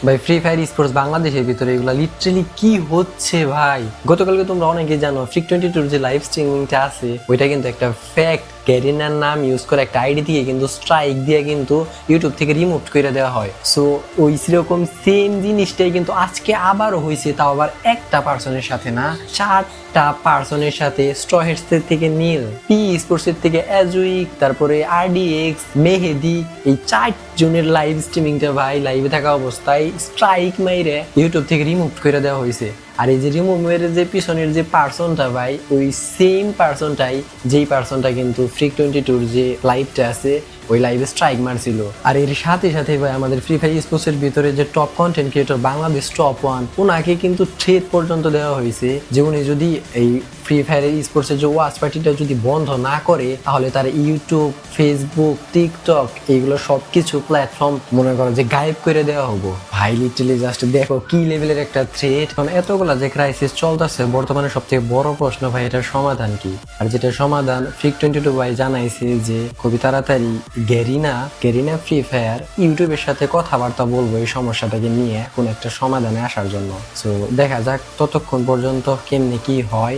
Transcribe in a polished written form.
ভাই free fire sports বাংলাদেশের ভিতরে এগুলা লিটারালি কি হচ্ছে ভাই? গতকালকে তোমরা অনেকে জানো ফ্রিক 22 যে লাইভ স্ট্রিমিংটা আছে ওইটা কিন্তু একটা ফ্যাক্ট। গ্যারিনার নাম ইউজ করে একটা আইডি থেকে কিন্তু স্ট্রাইক দিয়ে কিন্তু ইউটিউব থেকে রিমুভ করে দেওয়া হয়। সো ওই সেরকম সেম জিনিসটাই কিন্তু আজকে আবারও হয়েছে, তাও আবার একটা পার্সনের সাথে না, 4টা পার্সনের সাথে। স্ট্রহেডস থেকে নীল, পি স্পোর্টসের থেকে অ্যাজুইক, তারপরে আরডিএক্স, মেহেদি, এই 4 জনের লাইভ স্ট্রিমিংটা ভাই লাইভে থাকা অবস্থায় স্ট্রাইক মাইরে ইউটিউব থেকে রিমুভ করে দেওয়া হয়েছে। আর এই যে রিমুভের যে পিছনের যে পার্সনটা ভাই, ওই সেম পার্সনটাই, যেই পার্সনটা কিন্তু ফ্রিক 22 যে লাইভটা আছে ওই লাইভে স্ট্রাইক মারছিল। আর এর সাথে সাথে ভাই আমাদের ফ্রি ফায়ার স্পোর্টসের ভিতরে যে top content creator Bangladesh top 1, ওনাকে কিন্তু থ্রেট পর্যন্ত দেওয়া হয়েছে যে উনি যদি এই ফ্রি ফায়ার স্পোর্টসের যে ওয়াচ পার্টিটা যদি বন্ধ না করে তাহলে তার ইউটিউব, ফেসবুক, টিকটক এইগুলো সবকিছু প্ল্যাটফর্ম মনে করো যে গায়েব করে দেওয়া হবো। ভাই লিটারালি জাস্ট দেখো কি লেভেলের একটা থ্রেট। কারণ এতগুলা যে ক্রাইসিস চলতেছে বর্তমানে সবথেকে বড় প্রশ্ন ভাই এটার সমাধান কি? আর যেটা সমাধান ফ্রিক 22 ভাই জানাইছে যে খুবই তাড়াতাড়ি গেরিনা ফ্রি ফায়ার ইউটিউবের সাথে কথাবার্তা বলবো এই সমস্যাটাকে নিয়ে কোন একটা সমাধানে আসার জন্য। সো দেখা যাক ততক্ষণ পর্যন্ত কেমনে কি হয়।